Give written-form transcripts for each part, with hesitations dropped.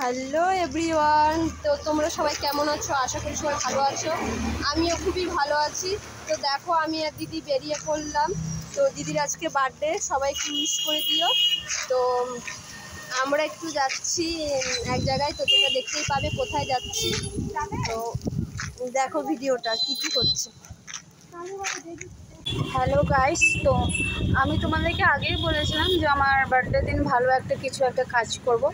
Hello everyone, তো তোমরা সবাই কেমন আছো? আশা করি সবাই ভালো আছো। আমিও খুবই ভালো আছি। তো দেখো, আমি আর দিদি বেরিয়ে পড়লাম। তো দিদির আজকে বার্থডে, সবাই একটু উইশ করে দিও। তো আমরা একটু যাচ্ছি এক জায়গায়, তো তোমরা দেখতেই পাবে কোথায় যাচ্ছি। তো দেখো ভিডিওটা কী কী করছে। হ্যালো গাইস, তো আমি তোমাদেরকে আগেই বলেছিলাম যে আমার বার্থডে দিন ভালো কিছু একটা কাজ করব।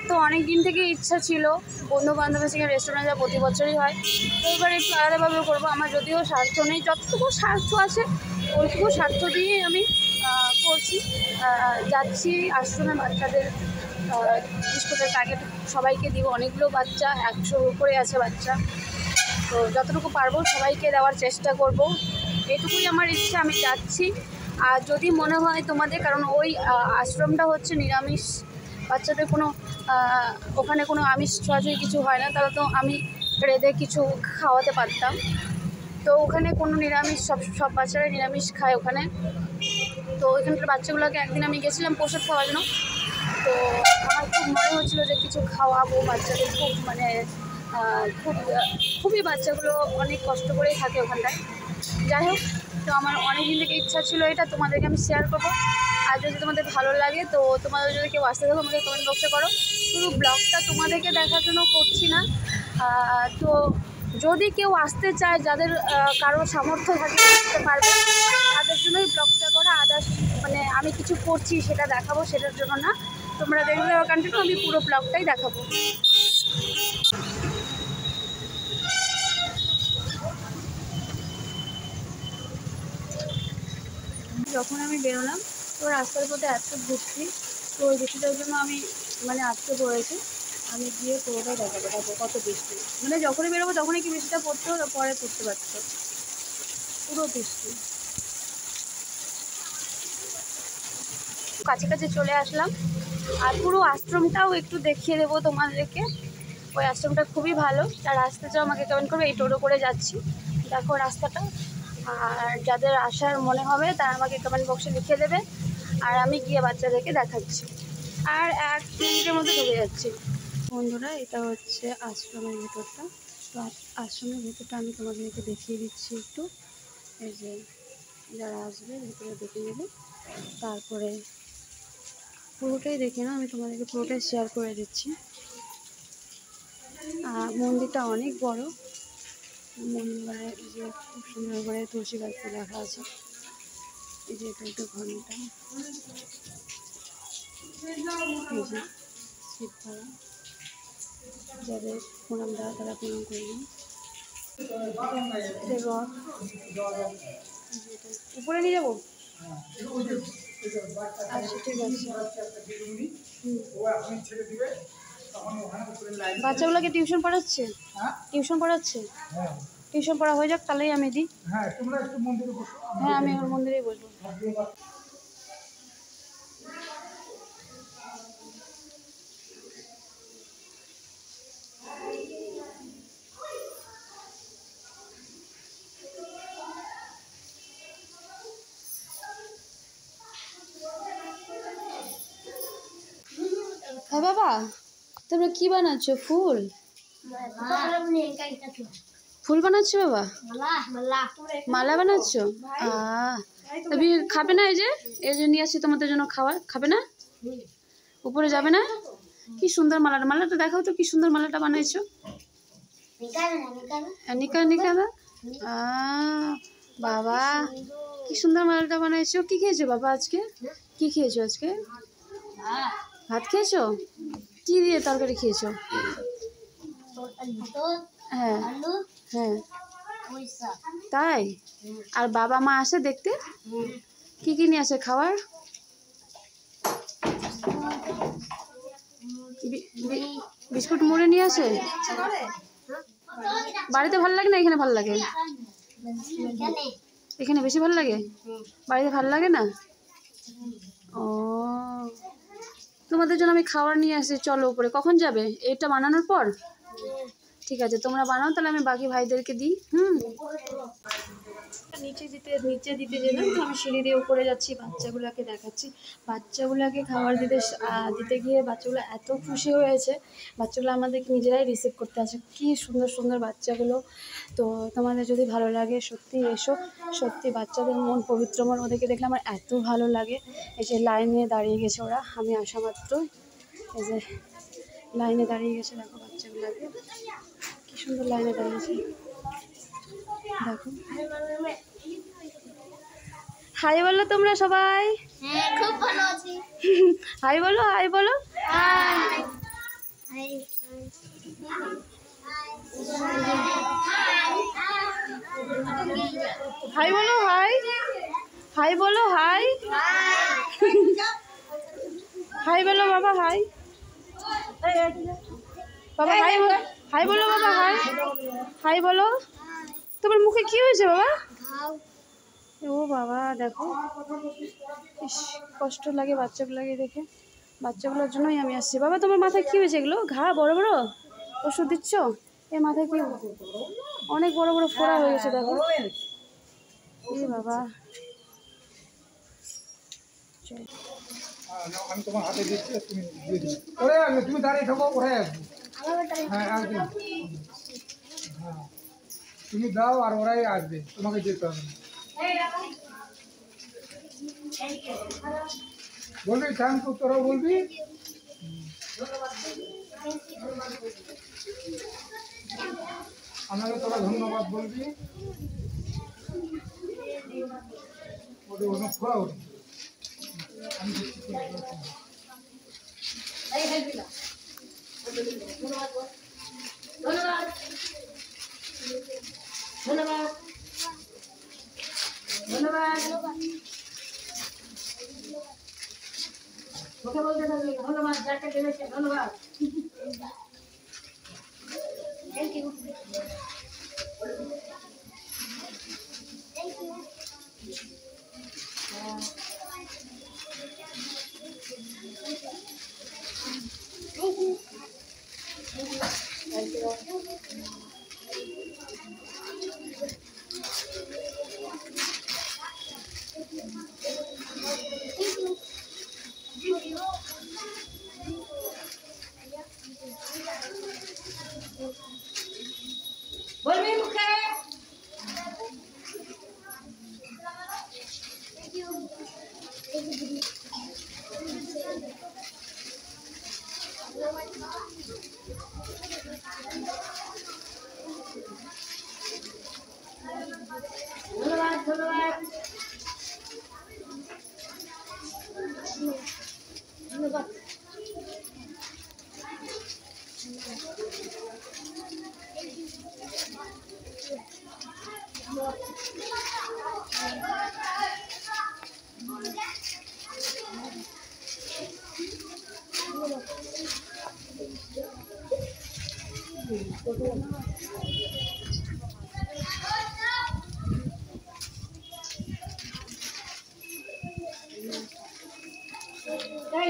তো অনেক দিন থেকে ইচ্ছা ছিল বন্ধু বান্ধবের সঙ্গে রেস্টুরেন্টে যা প্রতি বছরই হয়, তো এবার একটু আলাদাভাবে করবো। আমার যদিও স্বার্থ নেই, যতটুকু স্বার্থ আছে ওইটুকু স্বার্থ দিয়েই আমি করছি। যাচ্ছি আশ্রমে বাচ্চাদের বিস্কুটের প্যাকেট সবাইকে দিব। অনেকগুলো বাচ্চা, 100-র উপরে আছে বাচ্চা। তো যতটুকু পারবো সবাইকে দেওয়ার চেষ্টা করব, এটুকুই আমার ইচ্ছা। আমি যাচ্ছি। আর যদি মনে হয় তোমাদের, কারণ ওই আশ্রমটা হচ্ছে নিরামিষ, বাচ্চাদের কোনো ওখানে কোনো আমিষ ছোঁয়াছুঁয়ি কিছু হয় না, তাহলে তো আমি রেঁধে কিছু খাওয়াতে পারতাম। তো ওখানে কোনো নিরামিষ, সব বাচ্চারা নিরামিষ খায় ওখানে। তো ওইখানকার বাচ্চাগুলোকে একদিন আমি গেছিলাম প্রসাদ খাওয়ার জন্য। তো আমার খুব মনে হচ্ছিলো যে কিছু খাওয়াবো বাচ্চাদের। খুবই বাচ্চাগুলো অনেক কষ্ট করেই থাকে ওখানটায়। যাই হোক, তো আমার অনেক দিন থেকে ইচ্ছা ছিল, এটা তোমাদেরকে আমি শেয়ার করবো। আর যদি তোমাদের ভালো লাগে, তো তোমাদের যদি কেউ আসতে থাকো আমাকে কমেন্ট বক্সে করো। শুধু ব্লগটা তোমাদেরকে দেখার জন্য করছি না। তো যদি কেউ আসতে চায়, যাদের কারো সামর্থ্য থাকে আসতে পারবে, তাদের জন্যই ব্লগটা করা। আদার্স মানে আমি কিছু করছি সেটা দেখাবো, সেটার জন্য না। তোমরা দেখবে কন্টিনিউ, আমি পুরো ব্লগটাই দেখাবো। যখন আমি বেরোলাম, তো রাস্তার পথে এত বৃষ্টি, তো ওই বৃষ্টিটার জন্য আমি আটকে পড়েছি। আমি গিয়ে পুরোটাই দেখাবো কত বৃষ্টি। যখনই বেরোবো তখনই কি বৃষ্টিটা পড়তো, পরে পড়তে পারতো, পুরো বৃষ্টি। কাছাকাছি চলে আসলাম, আর পুরো আশ্রমটাও একটু দেখিয়ে দেবো তোমাদেরকে। ওই আশ্রমটা খুবই ভালো। যারা আসতে চাও আমাকে কমেন্ট করবে। এই টোটো করে যাচ্ছি, দেখো রাস্তাটা। আর যাদের আসার মনে হবে তারা আমাকে কমেন্ট বক্সে লিখে দেবে, আর আমি গিয়ে বাচ্চাদেরকে দেখাচ্ছি। আর 1 মিনিটের মধ্যে ঢুকে যাচ্ছি। বন্ধুরা, এটা হচ্ছে আশ্রমের ভেতরটা। তো আশ্রমের ভেতরটা আমি তোমাদেরকে দেখিয়ে দিচ্ছি একটু। এই যে যারা আসবে ভেতরে দেখে নেবে, তারপরে পুরোটাই দেখে নাও। আমি তোমাদেরকে পুরোটাই শেয়ার করে দিচ্ছি। মন্দিরটা অনেক বড়। মন্দিরে এই যে খুব সুন্দর করে তুলসী গাছটা রাখা আছে। এই যে এটা একটা ঘন্টা, এই যে শিবপাড়া, যাদের প্রণাম দেওয়া তারা প্রণাম করে নিন। উপরে নিয়ে যাবো? আচ্ছা, ঠিক আছে। বাচ্চাগুলোকে টিউশন পড়াচ্ছে? টিউশন পড়াচ্ছে? টিউশন পড়া হয়ে যাক, তাহলেই আমি দিই। হ্যাঁ, আমি ওর মন্দিরেই বসবো। হ্যাঁ বাবা, তোমরা কি বানাচ্ছো? ফুল ফুল বানাচ্ছো বাবা? মালা বানাচ্ছো? তুমি খাবে না? এই যে নিয়ে আসছি তোমাদের জন্য খাবার, খাবে না? উপরে যাবে না? কি সুন্দর মালাটা দেখাও তো, কি সুন্দর মালাটা বানাইছো। নিকা নিকা দা, বাবা কি সুন্দর মালাটা বানাইছো। কি খেয়েছো বাবা আজকে? কি খেয়েছো আজকে? ভাত খেয়েছো? কি দিয়ে তরকারি খেয়েছো? হ্যাঁ হ্যাঁ, তাই? আর বাবা মা আসে দেখতে? কি কি নিয়ে আসে খাবার? বিস্কুট মুড়ে নিয়ে আসে? বাড়িতে ভালো লাগে না এখানে ভালো লাগে? এখানে বেশি ভালো লাগে, বাড়িতে ভালো লাগে না? ও, তোমাদের জন্য আমি খাবার নিয়ে আসি। চলো উপরে। কখন যাবে? এটা বানানোর পর? ঠিক আছে, তোমরা বানাও, তাহলে আমি বাকি ভাইদেরকে দিই। নিচে দিতে গেলাম, তো আমি সিঁড়ি দিয়ে উপরে যাচ্ছি, বাচ্চাগুলোকে দেখাচ্ছি। বাচ্চাগুলোকে খাবার দিতে গিয়ে বাচ্চাগুলো এত খুশি হয়েছে। বাচ্চাগুলো আমাদেরকে নিজেরাই রিসিভ করতে আসে, কী সুন্দর সুন্দর বাচ্চাগুলো। তো তোমাদের যদি ভালো লাগে সত্যি এসো, সত্যি বাচ্চাদের মন পবিত্র মন, ওদেরকে দেখলে আমার এত ভালো লাগে। এই যে লাইনে দাঁড়িয়ে গেছে ওরা, আমি আসা মাত্র এই যে লাইনে দাঁড়িয়ে গেছে, দেখো বাচ্চাগুলোকে কি সুন্দর লাইনে দাঁড়িয়েছে, দেখো। হাই বলো তোমরা সবাই। হ্যাঁ, খুব ভালো আছি। হাই বলো, হাই বলো। হাই হাই হাই বলো, হাই হাই বলো, হাই হাই বলো বাবা, হাই বাবা, হাই হাই বলো বাবা, হাই হাই বলো। তোমার মুখে কি হয়েছে বাবা? ঘাও। ও বাবা, দেখো ইস, কষ্ট লাগে বাচ্চাগুলোকে দেখে। বাচ্চাগুলোর জন্যই আমি আসছি। বাবা তোমার মাথায় কি হয়েছে? এগুলো ঘা বড় বড়, ওষুধ দিচ্ছ? এ মাথায় কি অনেক বড় বড় ফোড়া হয়ে গেছে, দেখো। এ বাবা, আমি তোমার হাতে দিচ্ছি, তুমি দিয়ে দিও। ওরে তুমি দাঁড়িয়ে থাকো, ওরে আসবো। হ্যাঁ আসবে। হ্যাঁ তুমি দাও আর ওরাই আসবে, তোমাকে যেতে হবে না। বলবি থ্যাংক ইউ, তোরাও বলবি। আমাকে তোরা ধন্যবাদ বলবি। ওদের অনেক খোলা ওঠে। আমি বলবি মুখে। ধন্যবাদ ধন্যবাদ ধন্যবাদ।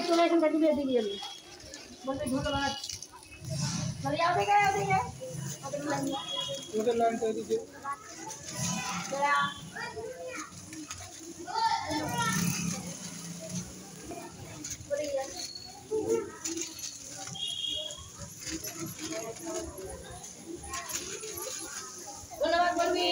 তোরা এখানটা দিলে দিয়ে যাবি, বলবে ধন্যবাদ। ওদের লাইনটা দিকে। ধন্যবাদ বলবি।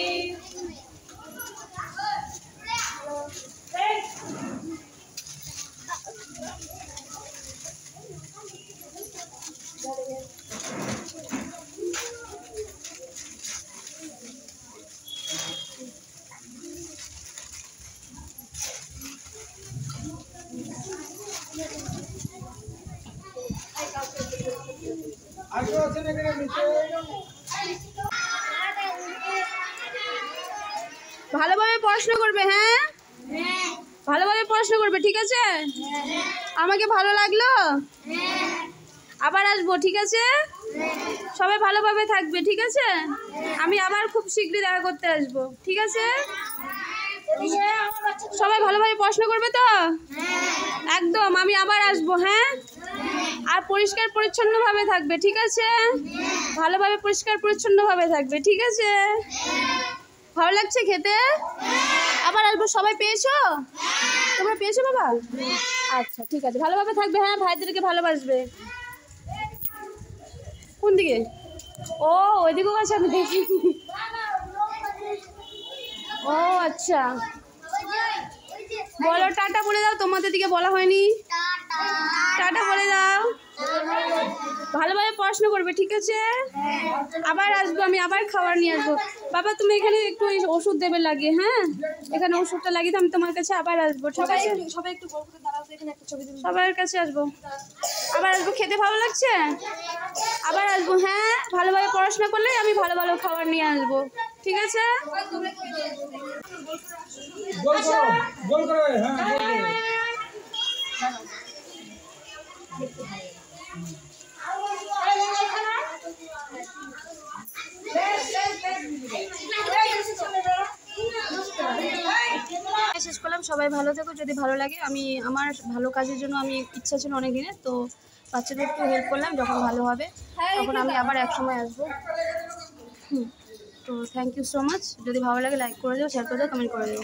আর কেউ আছেন এখানে নিচে? ভালোভাবে পড়াশোনা করবে, হ্যাঁ ভালোভাবে পড়াশোনা করবে, ঠিক আছে? আমাকে ভালো লাগলো, আবার আসবো, ঠিক আছে? সবাই ভালোভাবে থাকবে, ঠিক আছে? আমি আবার খুব শীঘ্রই দেখা করতে আসবো, ঠিক আছে? সবাই ভালোভাবে পড়াশোনা করবে তো? একদম, আমি আবার আসবো, হ্যাঁ আর পরিষ্কার পরিচ্ছন্নভাবে থাকবে, ঠিক আছে? ভালোভাবে পরিষ্কার পরিচ্ছন্নভাবে থাকবে, ঠিক আছে? ভালো লাগছে খেতে? আবার আসবো। সবাই পেয়েছো? তোমরা পেয়েছো বাবা? আচ্ছা ঠিক আছে, ভালোভাবে থাকবে। হ্যাঁ, ভাইদেরকে ভালোবাসবে। কোন দিকে? ও ওইদিকেও আছে, আমি দেখি। ও আচ্ছা, বলো টাটা বলে দাও। তোমাদের দিকে বলা হয়নি, টাটা বলে দাও। ভালোভাবে পড়াশোনা করবে, ঠিক আছে? আবার আসবো, আমি আবার খাবার নিয়ে আসবো। বাবা তুমি এখানে একটু ওষুধ দেবে লাগিয়ে, হ্যাঁ এখানে ওষুধটা লাগিয়ে আমি তোমার কাছে আবার আসবো, ঠিক আছে? সবাই একটু বড় করে দাঁড়াও তো, এখানে একটা ছবি তুলি। সবার কাছে আসবো, আবার আসবো। খেতে ভালো লাগছে? আবার আসবো। হ্যাঁ, ভালোভাবে পড়াশোনা করলে আমি ভালো ভালো খাবার নিয়ে আসবো, ঠিক আছে? গোল করো, গোল করো, হ্যাঁ গোল করো। শেষ করলাম। সবাই ভালো থেকো। যদি ভালো লাগে, আমি আমার ভালো কাজের জন্য আমি ইচ্ছা ছিল অনেক দিনের, তো বাচ্চাদের একটু হেল্প করলাম। যখন ভালো হবে তখন আমি আবার এক সময় আসবো। তো থ্যাংক ইউ সো মাচ। যদি ভালো লাগে লাইক করে দিও, শেয়ার করে দিও, কমেন্ট করে দিও।